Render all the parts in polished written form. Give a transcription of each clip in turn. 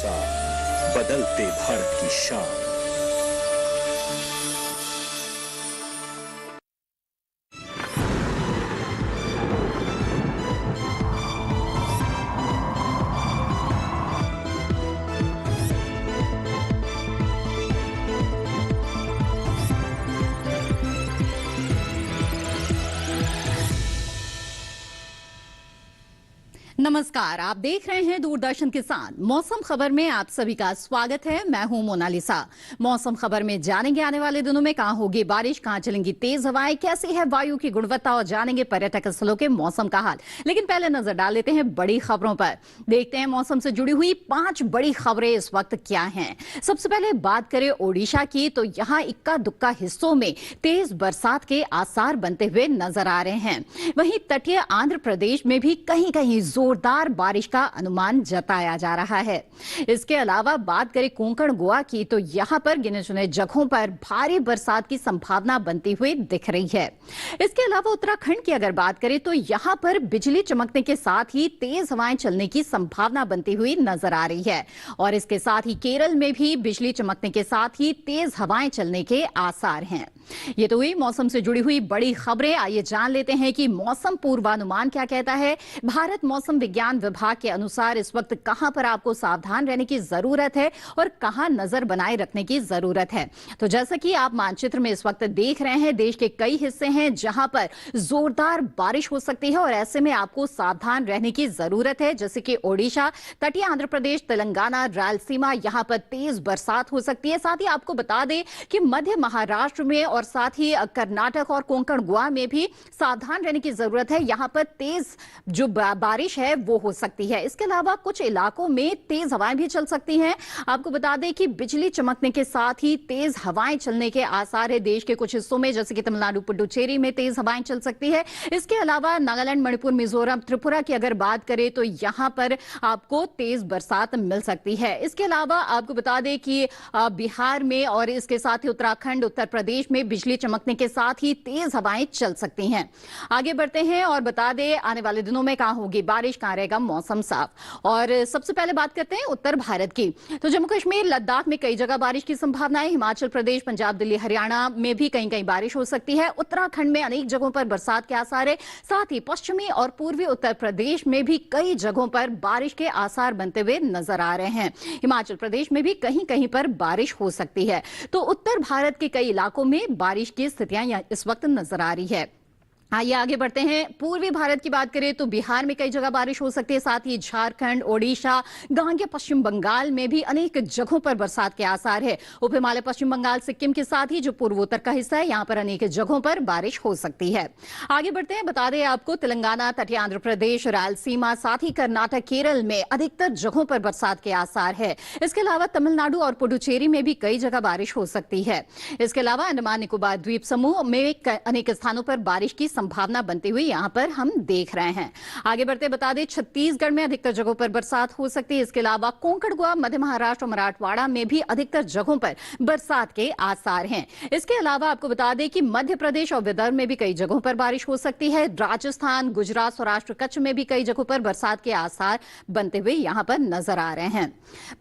साथ बदलते भारत की शान। नमस्कार, आप देख रहे हैं दूरदर्शन किसान। मौसम खबर में आप सभी का स्वागत है। मैं हूं मोनालिसा। मौसम खबर में जानेंगे आने वाले दिनों में कहां होगी बारिश, कहां चलेंगी तेज हवाएं, कैसी है वायु की गुणवत्ता और जानेंगे पर्यटक स्थलों के मौसम का हाल। लेकिन पहले नजर डाल लेते हैं बड़ी खबरों पर। देखते हैं मौसम से जुड़ी हुई 5 बड़ी खबरें इस वक्त क्या हैं। सबसे पहले बात करें ओडिशा की, तो यहाँ इक्का दुक्का हिस्सों में तेज बरसात के आसार बनते हुए नजर आ रहे हैं। वहीं तटीय आंध्र प्रदेश में भी कहीं कहीं जोरदार बारिश का अनुमान जताया जा रहा है। इसके अलावा बात करें कोंकण गोवा की, तो यहां पर गिने चुने जगहों पर भारी बरसात की संभावना बनती हुई दिख रही है। इसके अलावा उत्तराखंड की अगर बात करें तो यहां पर बिजली चमकने के साथ ही तेज हवाएं चलने की संभावना बनती हुई नजर आ रही है। और इसके साथ ही केरल में भी बिजली चमकने के साथ ही तेज हवाएं चलने के आसार हैं। ये तो हुई मौसम से जुड़ी हुई बड़ी खबरें। आइए जान लेते हैं कि मौसम पूर्वानुमान क्या कहता है। भारत मौसम विज्ञान विभाग के अनुसार इस वक्त कहां पर आपको सावधान रहने की जरूरत है और कहां नजर बनाए रखने की जरूरत है। तो जैसा कि आप मानचित्र में इस वक्त देख रहे हैं, देश के कई हिस्से हैं जहां पर जोरदार बारिश हो सकती है और ऐसे में आपको सावधान रहने की जरूरत है। जैसे कि ओडिशा, तटीय आंध्र प्रदेश, तेलंगाना, रायलसीमा, यहां पर तेज बरसात हो सकती है। साथ ही आपको बता दें कि मध्य महाराष्ट्र में और साथ ही कर्नाटक और कोंकण गोवा में भी सावधान रहने की जरूरत है। यहां पर तेज जो बारिश है वो हो सकती है। इसके अलावा कुछ इलाकों में तेज हवाएं भी चल सकती हैं। आपको बता दें कि बिजली चमकने के साथ ही तेज हवाएं चलने के आसार है देश के कुछ हिस्सों में, जैसे कि तमिलनाडु, पुडुचेरी में तेज हवाएं चल सकती है। इसके अलावा नागालैंड, मणिपुर, मिजोरम, त्रिपुरा की अगर बात करें तो यहां पर आपको तेज बरसात मिल सकती है। इसके अलावा आपको बता दें कि बिहार में और इसके साथ ही उत्तराखंड, उत्तर प्रदेश में बिजली चमकने के साथ ही तेज हवाएं चल सकती हैं। आगे बढ़ते हैं और बता दें आने वाले दिनों में कहां होगी बारिश, कहां रहेगा मौसम साफ। और सबसे पहले बात करते हैं उत्तर भारत की, तो जम्मू कश्मीर, लद्दाख में कई जगह बारिश की संभावना है। हिमाचल प्रदेश, पंजाब, दिल्ली, हरियाणा में भी कहीं कहीं बारिश हो सकती है। उत्तराखंड में अनेक जगहों पर बरसात के आसार है। साथ ही पश्चिमी और पूर्वी उत्तर प्रदेश में भी कई जगहों पर बारिश के आसार बनते हुए नजर आ रहे हैं। हिमाचल प्रदेश में भी कहीं कहीं पर बारिश हो सकती है। तो उत्तर भारत के कई इलाकों में बारिश की स्थितियां इस वक्त नजर आ रही है। आइए आगे बढ़ते हैं। पूर्वी भारत की बात करें तो बिहार में कई जगह बारिश हो सकती है। साथ ही झारखंड, ओडिशा, गांगे पश्चिम बंगाल में भी अनेक जगहों पर बरसात के आसार है। उप हिमालय पश्चिम बंगाल, सिक्किम के साथ ही जो पूर्वोत्तर का हिस्सा है, यहां पर अनेक जगहों पर बारिश हो सकती है। आगे बढ़ते हैं। बता दें आपको तेलंगाना, तटीय आंध्र प्रदेश, रायलसीमा, साथ ही कर्नाटक, केरल में अधिकतर जगहों पर बरसात के आसार है। इसके अलावा तमिलनाडु और पुडुचेरी में भी कई जगह बारिश हो सकती है। इसके अलावा अंडमान निकोबार द्वीप समूह में अनेक स्थानों पर बारिश की संभावना बनती हुई यहां पर हम देख रहे हैं। आगे बढ़ते बता दें छत्तीसगढ़ में अधिकतर जगहों पर बरसात हो सकती है। इसके अलावा कोंकण गोवा, मध्य महाराष्ट्र और मराठवाड़ा में भी अधिकतर जगहों पर बरसात के आसार हैं। इसके अलावा आपको बता दें कि मध्य प्रदेश और विदर्भ में भी कई जगहों पर बारिश हो सकती है। राजस्थान, गुजरात, सौराष्ट्र, कच्छ में भी कई जगहों पर बरसात के आसार बनते हुए यहां पर नजर आ रहे हैं।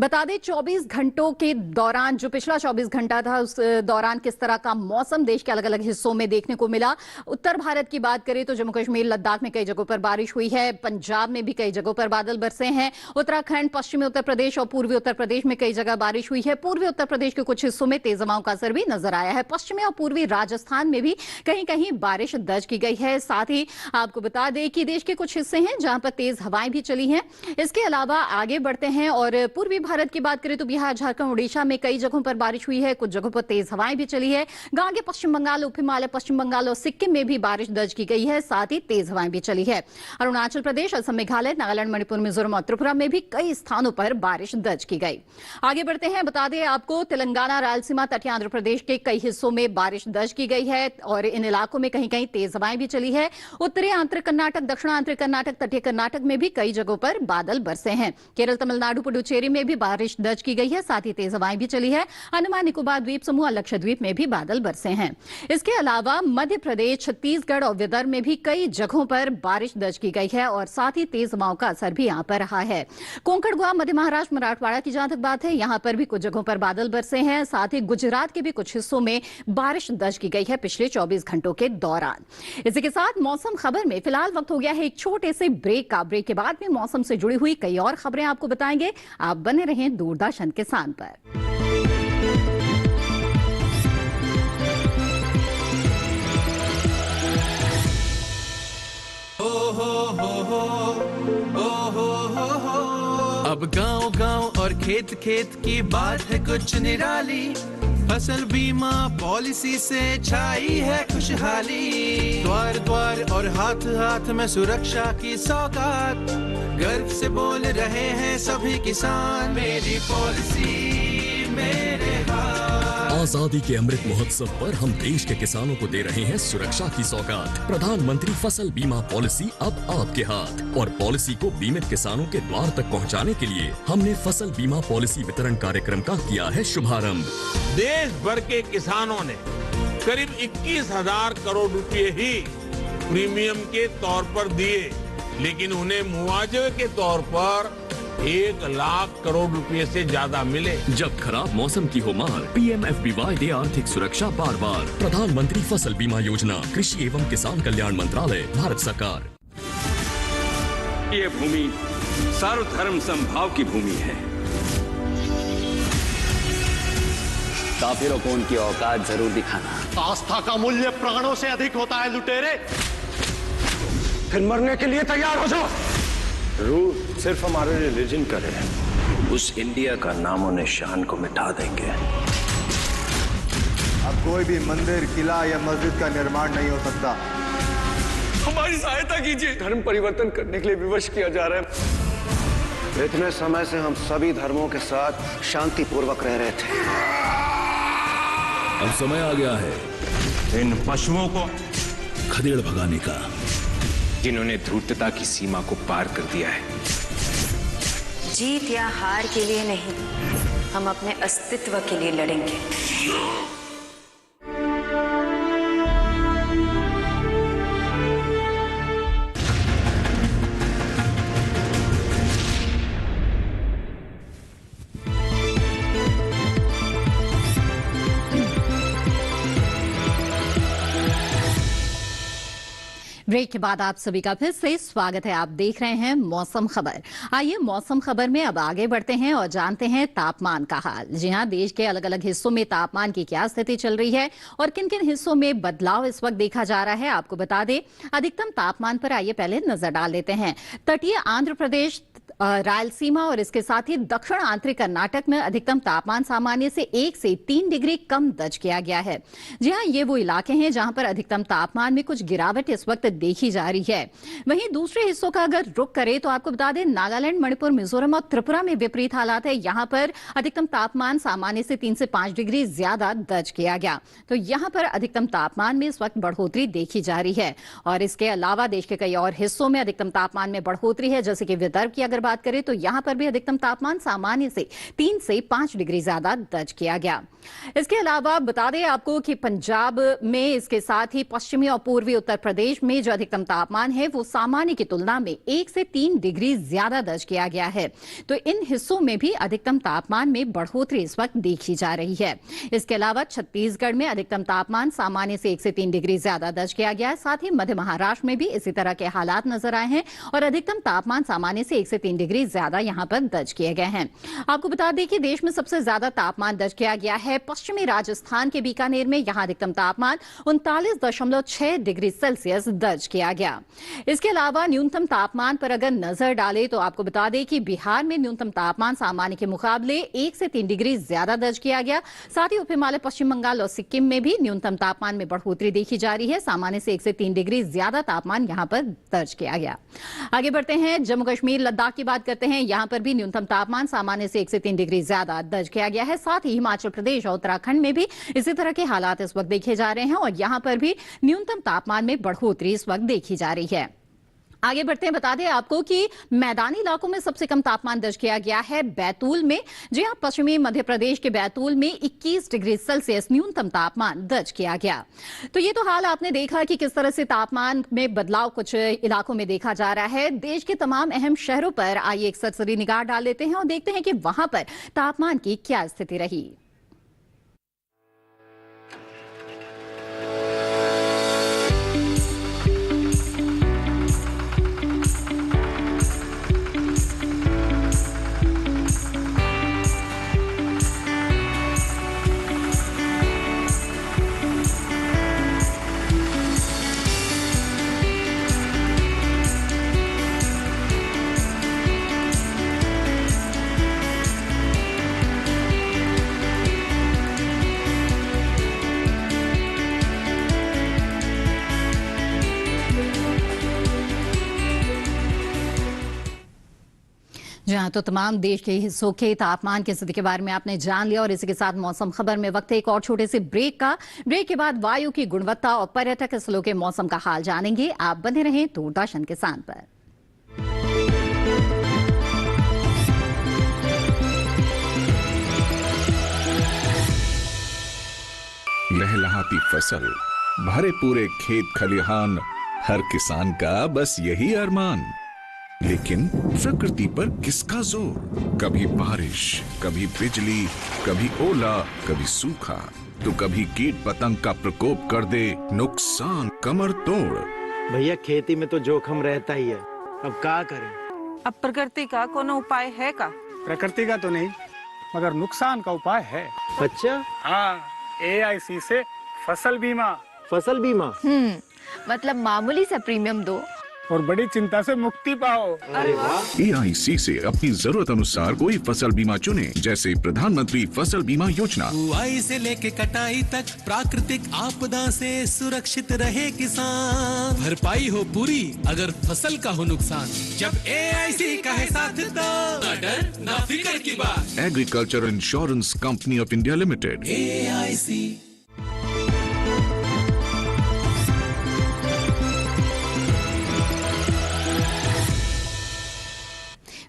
बता दें 24 घंटों के दौरान, जो पिछला 24 घंटा था, उस दौरान किस तरह का मौसम देश के अलग अलग हिस्सों में देखने को मिला। उत्तर भारत की बात करें तो जम्मू कश्मीर, लद्दाख में कई जगहों पर बारिश हुई है। पंजाब में भी कई जगहों पर बादल बरसे हैं। उत्तराखंड, पश्चिमी उत्तर प्रदेश और पूर्वी उत्तर प्रदेश में कई जगह बारिश हुई है। पूर्वी उत्तर प्रदेश के कुछ हिस्सों में तेज हवाओं का असर भी नजर आया है। पश्चिमी और पूर्वी राजस्थान में भी कहीं कहीं बारिश दर्ज की गई है। साथ ही आपको बता दें कि देश के कुछ हिस्से हैं जहां पर तेज हवाएं भी चली हैं। इसके अलावा आगे बढ़ते हैं और पूर्वी भारत की बात करें तो बिहार, झारखंड, उड़ीसा में कई जगहों पर बारिश हुई है। कुछ जगहों पर तेज हवाएं भी चली है। गांगे पश्चिम बंगाल, उप हिमालय पश्चिम बंगाल और सिक्किम में भी बारिश दर्ज की गई है। साथ ही तेज हवाएं भी चली है। अरुणाचल प्रदेश, असम, मेघालय, नागालैंड, मणिपुर, मिजोरम और त्रिपुरा में भी कई स्थानों पर बारिश दर्ज की गई। आगे बढ़ते हैं। बता दें आपको तेलंगाना, रायलसीमा, तटीय आंध्र प्रदेश के कई हिस्सों में बारिश दर्ज की गई है और इन इलाकों में कहीं कहीं तेज हवाएं भी चली है। उत्तरी आंतरिक कर्नाटक, दक्षिण आंतरिक कर्नाटक, तटीय कर्नाटक में भी कई जगहों पर बादल बरसे हैं। केरल, तमिलनाडु, पुडुचेरी में भी बारिश दर्ज की गई है। साथ ही तेज हवाएं भी चली है। अंडमान निकोबार द्वीप समूह, लक्षद्वीप में भी बादल बरसे हैं। इसके अलावा मध्य प्रदेश, छत्तीसगढ़ और विदर्भ में भी कई जगहों पर बारिश दर्ज की गई है और साथ ही तेज हवाओं का असर भी यहां पर रहा है। कोंकण, गोवा, मध्य महाराष्ट्र, मराठवाड़ा की जहां तक बात है, यहां पर भी कुछ जगहों पर बादल बरसे हैं। साथ ही गुजरात के भी कुछ हिस्सों में बारिश दर्ज की गई है पिछले 24 घंटों के दौरान। इसी के साथ मौसम खबर में फिलहाल वक्त हो गया है एक छोटे से ब्रेक का। ब्रेक के बाद में मौसम से जुड़ी हुई कई और खबरें आपको बताएंगे। आप बने रहें दूरदर्शन किसान पर। अब गांव गांव और खेत खेत की बात है कुछ निराली। फसल बीमा पॉलिसी से छाई है खुशहाली। द्वार द्वार और हाथ हाथ में सुरक्षा की सौगात। गर्व से बोल रहे हैं सभी किसान, मेरी पॉलिसी मेरे हाथ। आजादी के अमृत महोत्सव पर हम देश के किसानों को दे रहे हैं सुरक्षा की सौगात। प्रधानमंत्री फसल बीमा पॉलिसी अब आपके हाथ। और पॉलिसी को बीमित किसानों के द्वार तक पहुंचाने के लिए हमने फसल बीमा पॉलिसी वितरण कार्यक्रम का किया है शुभारंभ। देश भर के किसानों ने करीब 21,000 करोड़ रुपए ही प्रीमियम के तौर पर दिए, लेकिन उन्हें मुआवजे के तौर पर 1 लाख करोड़ रुपए से ज्यादा मिले। जब खराब मौसम की हो मार, PMFBY दे आर्थिक सुरक्षा बार बार। प्रधानमंत्री फसल बीमा योजना, कृषि एवं किसान कल्याण मंत्रालय, भारत सरकार। ये भूमि सर्वधर्म समभाव की भूमि है। काफिरों को उनकी औकात जरूर दिखाना। आस्था का मूल्य प्राणों से अधिक होता है लुटेरे। फिर मरने के लिए तैयार हो जाओ। रूल सिर्फ हमारे रिलीजन का है, उस इंडिया का नामो निशान को मिटा देंगे। अब कोई भी मंदिर, किला या मस्जिद का निर्माण नहीं हो सकता। हमारी सहायता कीजिए। धर्म परिवर्तन करने के लिए विवश किया जा रहा है। इतने समय से हम सभी धर्मों के साथ शांति पूर्वक रह रहे थे। अब समय आ गया है इन पशुओं को खदेड़ भगाने का, जिन्होंने धूर्तता की सीमा को पार कर दिया है। जीत या हार के लिए नहीं, हम अपने अस्तित्व के लिए लड़ेंगे। ब्रेक के बाद आप सभी का फिर से स्वागत है। आप देख रहे हैं मौसम खबर। आइए मौसम खबर में अब आगे बढ़ते हैं और जानते हैं तापमान का हाल। जी हां, देश के अलग अलग हिस्सों में तापमान की क्या स्थिति चल रही है और किन किन हिस्सों में बदलाव इस वक्त देखा जा रहा है, आपको बता दें। अधिकतम तापमान पर आइए पहले नजर डाल लेते हैं। तटीय आंध्र प्रदेश, रायलसीमा और इसके साथ ही दक्षिण आंतरिक कर्नाटक में अधिकतम तापमान सामान्य से 1 से 3 डिग्री कम दर्ज किया गया है। जी हां, ये वो इलाके हैं जहां पर अधिकतम तापमान में कुछ गिरावट इस वक्त देखी जा रही है। वहीं दूसरे हिस्सों का अगर रुख करें तो आपको बता दें, नागालैंड, मणिपुर, मिजोरम और त्रिपुरा में विपरीत हालात है। यहां पर अधिकतम तापमान सामान्य से 3 से 5 डिग्री ज्यादा दर्ज किया गया। तो यहां पर अधिकतम तापमान में इस वक्त बढ़ोतरी देखी जा रही है। और इसके अलावा देश के कई और हिस्सों में अधिकतम तापमान में बढ़ोतरी है, जैसे कि विदर्भ की अगर बात करें तो यहां पर भी अधिकतम तापमान सामान्य से 3 से 5 डिग्री ज्यादा दर्ज किया गया। इसके अलावा बता दें आपको कि पंजाब में, इसके साथ ही पश्चिमी और पूर्वी उत्तर प्रदेश में जो अधिकतम तापमान है वो सामान्य की तुलना में 1 से 3 डिग्री ज्यादा दर्ज किया गया है। तो इन हिस्सों में भी अधिकतम तापमान में बढ़ोतरी इस वक्त देखी जा रही है। इसके अलावा छत्तीसगढ़ में अधिकतम तापमान सामान्य से 1 से 3 डिग्री ज्यादा दर्ज किया गया है। साथ ही मध्य महाराष्ट्र में भी इसी तरह के हालात नजर आए हैं और अधिकतम तापमान सामान्य से 1 से 3 डिग्री ज्यादा यहां पर दर्ज किए गए हैं। आपको बता दें कि देश में सबसे ज्यादा तापमान दर्ज किया गया है पश्चिमी राजस्थान के बीकानेर में। यहां अधिकतम तापमान 39.6 डिग्री सेल्सियस दर्ज किया गया। इसके अलावा न्यूनतम तापमान पर अगर नजर डालें तो आपको बता दें कि बिहार में न्यूनतम तापमान सामान्य के मुकाबले 1 से 3 डिग्री ज्यादा दर्ज किया गया। साथ ही उप हिमालय, पश्चिम बंगाल और सिक्किम में भी न्यूनतम तापमान में बढ़ोतरी देखी जा रही है। सामान्य से 1 से 3 डिग्री ज्यादा तापमान यहां पर दर्ज किया गया। आगे बढ़ते हैं, जम्मू कश्मीर, लद्दाख की बात करते हैं। यहां पर भी न्यूनतम तापमान सामान्य से 1 से 3 डिग्री ज्यादा दर्ज किया गया है। साथ ही हिमाचल प्रदेश और उत्तराखंड में भी इसी तरह के हालात इस वक्त देखे जा रहे हैं और यहां पर भी न्यूनतम तापमान में बढ़ोतरी इस वक्त देखी जा रही है। आगे बढ़ते हैं, बता दें आपको कि मैदानी इलाकों में सबसे कम तापमान दर्ज किया गया है बैतूल में। जी हां, पश्चिमी मध्य प्रदेश के बैतूल में 21 डिग्री सेल्सियस न्यूनतम तापमान दर्ज किया गया। तो ये तो हाल आपने देखा कि किस तरह से तापमान में बदलाव कुछ इलाकों में देखा जा रहा है। देश के तमाम अहम शहरों पर आइए एक सरसरी निगाह डाल लेते हैं और देखते हैं कि वहां पर तापमान की क्या स्थिति रही। जहां तो तमाम देश के हिस्सों के तापमान की स्थिति के बारे में आपने जान लिया और इसी के साथ मौसम खबर में वक्त है एक और छोटे से ब्रेक का। ब्रेक के बाद वायु की गुणवत्ता और पर्यटक स्थलों के मौसम का हाल जानेंगे। आप बने रहें दूरदर्शन किसान पर। लहलहाती फसल, भरे पूरे खेत खलिहान, हर किसान का बस यही अरमान। लेकिन प्रकृति पर किसका जोर? कभी बारिश, कभी बिजली, कभी ओला, कभी सूखा, तो कभी कीट पतंग का प्रकोप कर दे नुकसान कमर तोड़। भैया खेती में तो जोखम रहता ही है, अब क्या करें? अब प्रकृति का कोनो उपाय है का? प्रकृति का तो नहीं, मगर नुकसान का उपाय है। अच्छा? हाँ, AIC से फसल बीमा। फसल बीमा? मतलब मामूली सा प्रीमियम दो और बड़ी चिंता से मुक्ति पाओ। अरे वाह! AIC से अपनी जरूरत अनुसार कोई फसल बीमा चुने, जैसे प्रधानमंत्री फसल बीमा योजना। बुआई से लेके कटाई तक प्राकृतिक आपदा से सुरक्षित रहे किसान। भरपाई हो पूरी अगर फसल का हो नुकसान। जब AIC का है साथ तो ना डर ना फिक्र की बात। Agriculture insurance company of India limited. AIC।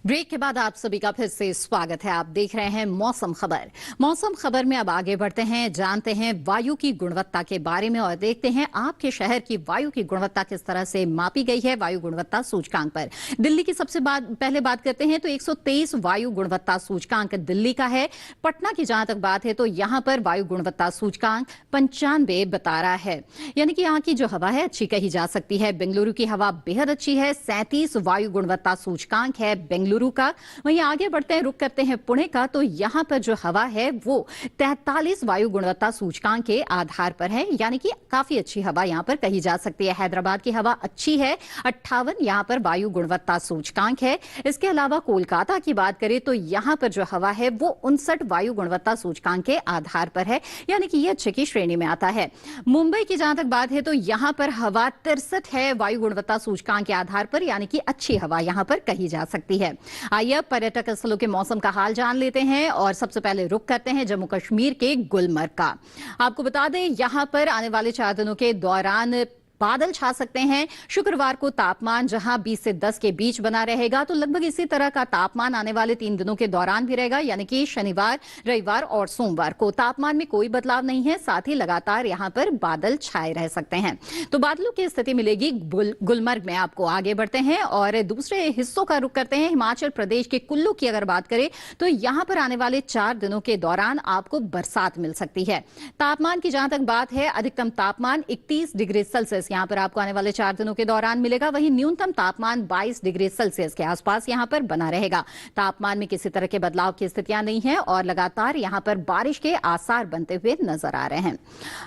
Break के बाद आप सभी का फिर से स्वागत है। आप देख रहे हैं मौसम खबर। मौसम खबर में अब आगे बढ़ते हैं, जानते हैं वायु की गुणवत्ता के बारे में और देखते हैं आपके शहर की वायु की गुणवत्ता किस तरह से मापी गई है वायु गुणवत्ता सूचकांक पर। दिल्ली की सबसे पहले बात करते हैं तो 123 वायु गुणवत्ता सूचकांक दिल्ली का है। पटना की जहां तक बात है तो यहां पर वायु गुणवत्ता सूचकांक 95 बता रहा है, यानी कि यहाँ की जो हवा है अच्छी कही जा सकती है। बेंगलुरु की हवा बेहद अच्छी है, 37 वायु गुणवत्ता सूचकांक है बेंगलुरु का। वहीं आगे बढ़ते हैं, रुक करते हैं पुणे का, तो यहां पर जो हवा है वो 43 वायु गुणवत्ता सूचकांक के आधार पर है, यानी कि काफी अच्छी हवा यहां पर कही जा सकती है। हैदराबाद की हवा अच्छी है, 58 यहां पर वायु गुणवत्ता सूचकांक है। इसके अलावा कोलकाता की बात करें तो यहां पर जो हवा है वो 59 वायु गुणवत्ता सूचकांक के आधार पर है, यानी कि ये अच्छे की श्रेणी में आता है। मुंबई की जहां तक बात है तो यहां पर हवा 63 है वायु गुणवत्ता सूचकांक के आधार पर, यानी कि अच्छी हवा यहां पर कही जा सकती है। आइए अब पर्यटक स्थलों के मौसम का हाल जान लेते हैं और सबसे पहले रुक करते हैं जम्मू कश्मीर के गुलमर्ग का। आपको बता दें यहां पर आने वाले 4 दिनों के दौरान बादल छा सकते हैं। शुक्रवार को तापमान जहां 20 से 10 के बीच बना रहेगा, तो लगभग इसी तरह का तापमान आने वाले 3 दिनों के दौरान भी रहेगा, यानी कि शनिवार, रविवार और सोमवार को तापमान में कोई बदलाव नहीं है। साथ ही लगातार यहां पर बादल छाए रह सकते हैं, तो बादलों की स्थिति मिलेगी गुलमर्ग में। आपको आगे बढ़ते हैं और दूसरे हिस्सों का रुख करते हैं। हिमाचल प्रदेश के कुल्लू की अगर बात करें तो यहां पर आने वाले 4 दिनों के दौरान आपको बरसात मिल सकती है। तापमान की जहां तक बात है, अधिकतम तापमान 31 डिग्री सेल्सियस यहां पर आपको आने वाले 4 दिनों के दौरान मिलेगा। वहीं न्यूनतम तापमान 22 डिग्री सेल्सियस के आसपास यहां पर बना रहेगा। तापमान में किसी तरह के बदलाव की स्थितियां नहीं है और लगातार यहां पर बारिश के आसार बनते हुए नजर आ रहे हैं।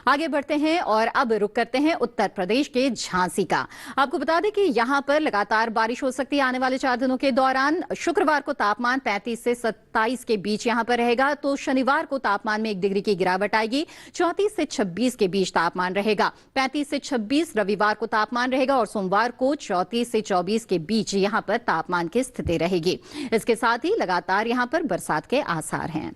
आगे बढ़ते हैं और अब रुक करते हैं उत्तर प्रदेश के झांसी का। आपको बता दें कि यहां पर लगातार बारिश हो सकती है आने वाले 4 दिनों के दौरान। शुक्रवार को तापमान 35 से 27 के बीच यहां पर रहेगा, तो शनिवार को तापमान में 1 डिग्री की गिरावट आएगी। 34 से 26 के बीच तापमान रहेगा। 35 से 26 रविवार को तापमान रहेगा और सोमवार को 34 से 24 के बीच यहां पर तापमान की स्थिति रहेगी। इसके साथ ही लगातार यहां पर बरसात के आसार हैं।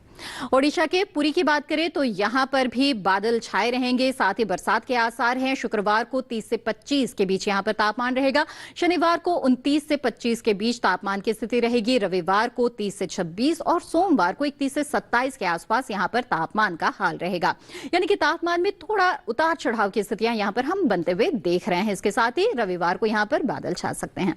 ओडिशा के पुरी की बात करें तो यहां पर भी बादल छाए रहेंगे, साथ ही बरसात के आसार हैं। शुक्रवार को 30 से 25 के बीच यहां पर तापमान रहेगा। शनिवार को 29 से 25 के बीच तापमान की स्थिति रहेगी। रविवार को 30 से 26 और सोमवार को 31 से 27 के आसपास यहां पर तापमान का हाल रहेगा। यानी कि तापमान में थोड़ा उतार चढ़ाव की स्थितियां यहां पर हम बनते हुए देख रहे हैं। इसके साथ ही रविवार को यहां पर बादल छा सकते हैं।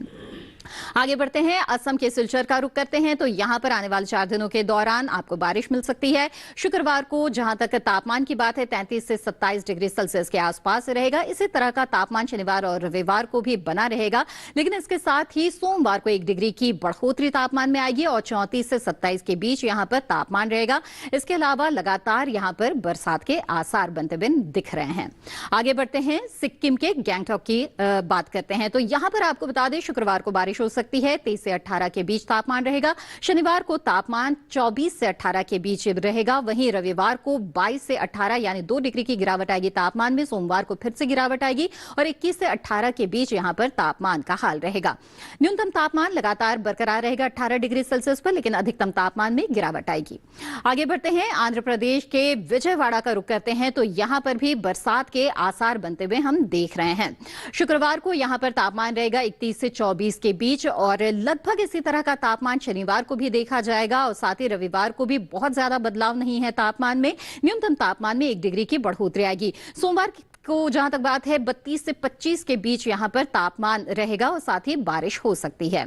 आगे बढ़ते हैं, असम के सिलचर का रुख करते हैं तो यहां पर आने वाले 4 दिनों के दौरान आपको बारिश मिल सकती है। शुक्रवार को जहां तक तापमान की बात है 33 से 27 डिग्री सेल्सियस के आसपास रहेगा। इसी तरह का तापमान शनिवार और रविवार को भी बना रहेगा, लेकिन इसके साथ ही सोमवार को 1 डिग्री की बढ़ोतरी तापमान में आएगी और 34 से 27 के बीच यहां पर तापमान रहेगा। इसके अलावा लगातार यहां पर बरसात के आसार बनते हुए दिख रहे हैं। आगे बढ़ते हैं, सिक्किम के गैंगटॉक की बात करते हैं तो यहां पर आपको बता दें शुक्रवार को बारिश हो सकती है। 23 से 18 के बीच तापमान रहेगा। शनिवार को तापमान 24 से 18 के बीच रहेगा। वहीं रविवार को 22 से 18 यानी 2 डिग्री की गिरावट आएगी तापमान में। सोमवार को फिर से गिरावट आएगी और 21 से 18 के बीच यहां पर तापमान का हाल रहेगा। न्यूनतम तापमान लगातार बरकरार रहेगा 18 डिग्री सेल्सियस पर, लेकिन अधिकतम तापमान में गिरावट आएगी। आगे बढ़ते हैं, आंध्र प्रदेश के विजयवाड़ा का रुख करते हैं तो यहां पर भी बरसात के आसार बनते हुए हम देख रहे हैं। शुक्रवार को यहां पर तापमान रहेगा 31 से 24 के बीच और लगभग इसी तरह का तापमान शनिवार को भी देखा जाएगा और साथ ही रविवार को भी बहुत ज्यादा बदलाव नहीं है तापमान में। न्यूनतम तापमान में 1 डिग्री की बढ़ोतरी आएगी। सोमवार को जहां तक बात है 32 से 25 के बीच यहां पर तापमान रहेगा और साथ ही बारिश हो सकती है।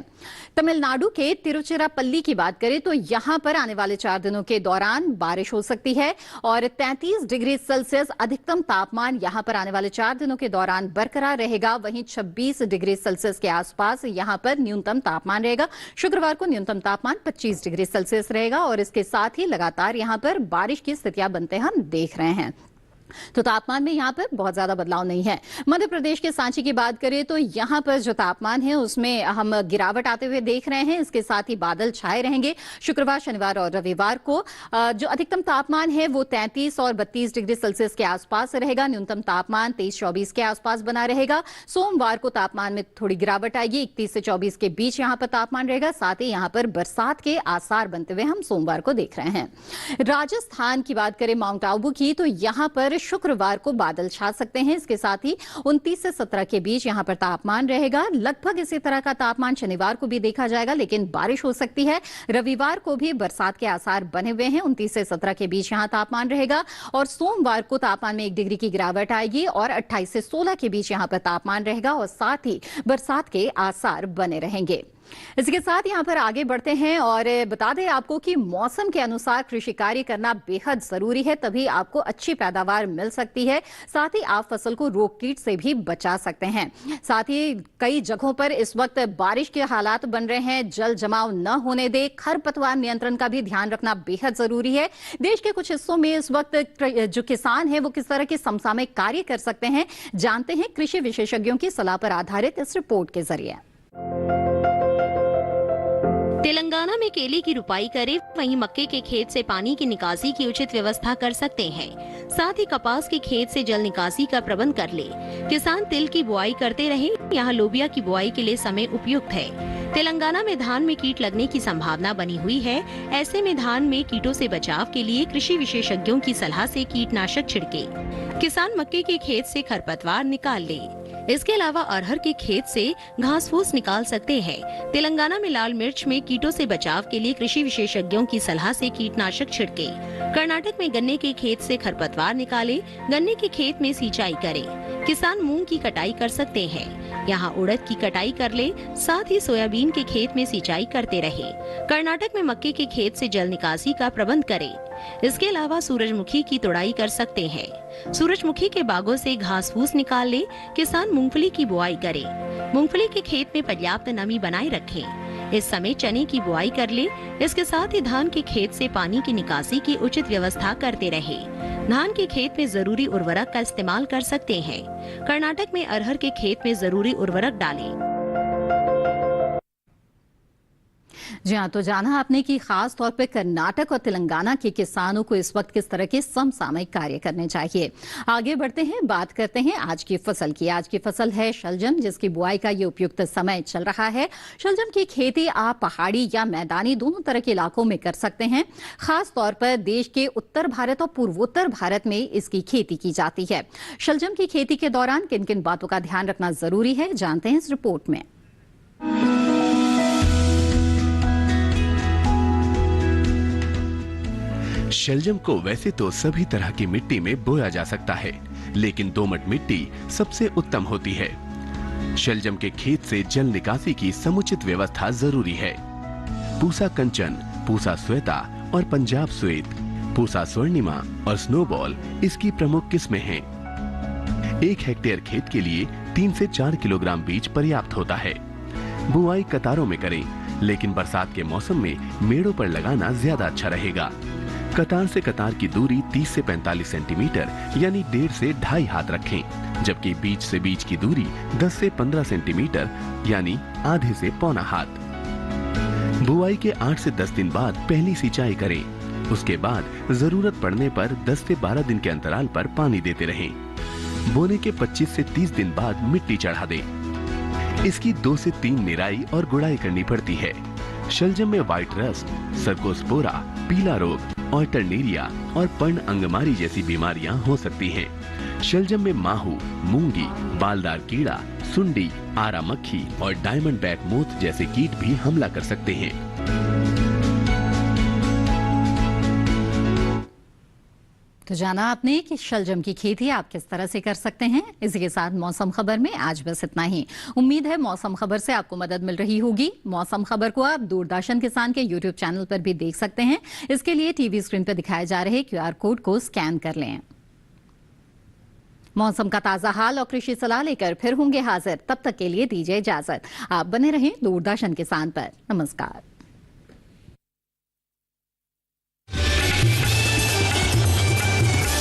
तमिलनाडु के तिरुचिरापल्ली की बात करें तो यहां पर आने वाले 4 दिनों के दौरान बारिश हो सकती है और 33 डिग्री सेल्सियस अधिकतम तापमान यहां पर आने वाले 4 दिनों के दौरान बरकरार रहेगा। वहीं 26 डिग्री सेल्सियस के आसपास यहां पर न्यूनतम तापमान रहेगा। शुक्रवार को न्यूनतम तापमान 25 डिग्री सेल्सियस रहेगा और इसके साथ ही लगातार यहां पर बारिश की स्थितियां बनते हम देख रहे हैं। तो तापमान में यहां पर बहुत ज्यादा बदलाव नहीं है। मध्य प्रदेश के सांची की बात करें तो यहां पर जो तापमान है उसमें हम गिरावट आते हुए देख रहे हैं। इसके साथ ही बादल छाए रहेंगे। शुक्रवार, शनिवार और रविवार को जो अधिकतम तापमान है वो 33 और 32 डिग्री सेल्सियस के आसपास रहेगा। न्यूनतम तापमान 23-24 के आसपास बना रहेगा। सोमवार को तापमान में थोड़ी गिरावट आएगी, 31 से 24 के बीच यहां पर तापमान रहेगा। साथ ही यहां पर बरसात के आसार बनते हुए हम सोमवार को देख रहे हैं। राजस्थान की बात करें, माउंट आबू की, तो यहां पर शुक्रवार को बादल छा सकते हैं। इसके साथ ही 29 से 17 के बीच यहां पर तापमान रहेगा। लगभग इसी तरह का तापमान शनिवार को भी देखा जाएगा, लेकिन बारिश हो सकती है। रविवार को भी बरसात के आसार बने हुए हैं। 29 से 17 के बीच यहां तापमान रहेगा और सोमवार को तापमान में 1 डिग्री की गिरावट आएगी और 28 से 16 के बीच यहां पर तापमान रहेगा और साथ ही बरसात के आसार बने रहेंगे। इसके साथ यहां पर आगे बढ़ते हैं और बता दें आपको कि मौसम के अनुसार कृषि कार्य करना बेहद जरूरी है, तभी आपको अच्छी पैदावार मिल सकती है। साथ ही आप फसल को रोग कीट से भी बचा सकते हैं। साथ ही कई जगहों पर इस वक्त बारिश के हालात बन रहे हैं। जल जमाव न होने दे, खरपतवार नियंत्रण का भी ध्यान रखना बेहद जरूरी है। देश के कुछ हिस्सों में इस वक्त जो किसान है वो किस तरह के समसामयिक कार्य कर सकते हैं, जानते हैं कृषि विशेषज्ञों की सलाह पर आधारित इस रिपोर्ट के जरिए। तेलंगाना में केले की रुपाई करें, वहीं मक्के के खेत से पानी की निकासी की उचित व्यवस्था कर सकते हैं। साथ ही कपास के खेत से जल निकासी का प्रबंध कर ले। किसान तिल की बुआई करते रहे, यहाँ लोबिया की बुआई के लिए समय उपयुक्त है। तेलंगाना में धान में कीट लगने की संभावना बनी हुई है। ऐसे में धान में कीटों से बचाव के लिए कृषि विशेषज्ञों की सलाह से कीटनाशक छिड़के। किसान मक्के के खेत से खरपतवार निकाल ले। इसके अलावा अरहर के खेत से घास फूस निकाल सकते हैं। तेलंगाना में लाल मिर्च में कीटों से बचाव के लिए कृषि विशेषज्ञों की सलाह से कीटनाशक छिड़के। कर्नाटक में गन्ने के खेत से खरपतवार निकाले, गन्ने के खेत में सिंचाई करे। किसान मूंग की कटाई कर सकते हैं, यहाँ उड़द की कटाई कर ले। साथ ही सोयाबीन के खेत में सिंचाई करते रहे। कर्नाटक में मक्के के खेत से जल निकासी का प्रबंध करे। इसके अलावा सूरजमुखी की तुड़ाई कर सकते हैं। सूरजमुखी के बागों से घास फूस निकाल ले। किसान मूंगफली की बुआई करे। मूंगफली के खेत में पर्याप्त नमी बनाए रखें। इस समय चने की बुआई कर ले। इसके साथ ही धान के खेत से पानी की निकासी की उचित व्यवस्था करते रहे। धान के खेत में जरूरी उर्वरक का इस्तेमाल कर सकते हैं। कर्नाटक में अरहर के खेत में जरूरी उर्वरक डालें। जी हाँ, तो जाना आपने कि खास तौर पर कर्नाटक और तेलंगाना के किसानों को इस वक्त किस तरह के समसामयिक कार्य करने चाहिए। आगे बढ़ते हैं, बात करते हैं आज की फसल की। आज की फसल है शलजम, जिसकी बुआई का ये उपयुक्त समय चल रहा है। शलजम की खेती आप पहाड़ी या मैदानी दोनों तरह के इलाकों में कर सकते हैं। खास तौर पर देश के उत्तर भारत और पूर्वोत्तर भारत में इसकी खेती की जाती है। शलजम की खेती के दौरान किन किन बातों का ध्यान रखना जरूरी है, जानते हैं इस रिपोर्ट में। शलजम को वैसे तो सभी तरह की मिट्टी में बोया जा सकता है, लेकिन दोमट मिट्टी सबसे उत्तम होती है। शलजम के खेत से जल निकासी की समुचित व्यवस्था जरूरी है। पूसा कंचन, पूसा श्वेता और पंजाब श्वेत, पूसा स्वर्णिमा और स्नोबॉल इसकी प्रमुख किस्में हैं। 1 हेक्टेयर खेत के लिए 3 से 4 किलोग्राम बीज पर्याप्त होता है। बुआई कतारों में करें, लेकिन बरसात के मौसम में मेड़ों पर लगाना ज्यादा अच्छा रहेगा। कतार से कतार की दूरी 30 से 45 सेंटीमीटर यानी 1.5 से 2.5 हाथ रखें, जबकि बीज से बीज की दूरी 10 से 15 सेंटीमीटर यानी आधे से पौना हाथ। बुआई के 8 से 10 दिन बाद पहली सिंचाई करें। उसके बाद जरूरत पड़ने पर 10 से 12 दिन के अंतराल पर पानी देते रहें। बोने के 25 से 30 दिन बाद मिट्टी चढ़ा दें। इसकी 2 से 3 निराई और गुड़ाई करनी पड़ती है। शलजम में व्हाइट रस्ट, सर्कोस्पोरा, पीला रोग, ऑल्टरनेरिया और पर्ण अंगमारी जैसी बीमारियां हो सकती हैं। शलजम में माहू, मूंगी, बालदार कीड़ा, सुंडी, आरा मक्खी और डायमंड बैक मोथ जैसे कीट भी हमला कर सकते हैं। तो जाना आपने कि शलजम की खेती आप किस तरह से कर सकते हैं। इसी के साथ मौसम खबर में आज बस इतना ही। उम्मीद है मौसम खबर से आपको मदद मिल रही होगी। मौसम खबर को आप दूरदर्शन किसान के YouTube चैनल पर भी देख सकते हैं। इसके लिए टीवी स्क्रीन पर दिखाए जा रहे QR कोड को स्कैन कर लें। मौसम का ताजा हाल और कृषि सलाह लेकर फिर होंगे हाजिर। तब तक के लिए दीजिए इजाजत। आप बने रहें दूरदर्शन किसान पर। नमस्कार।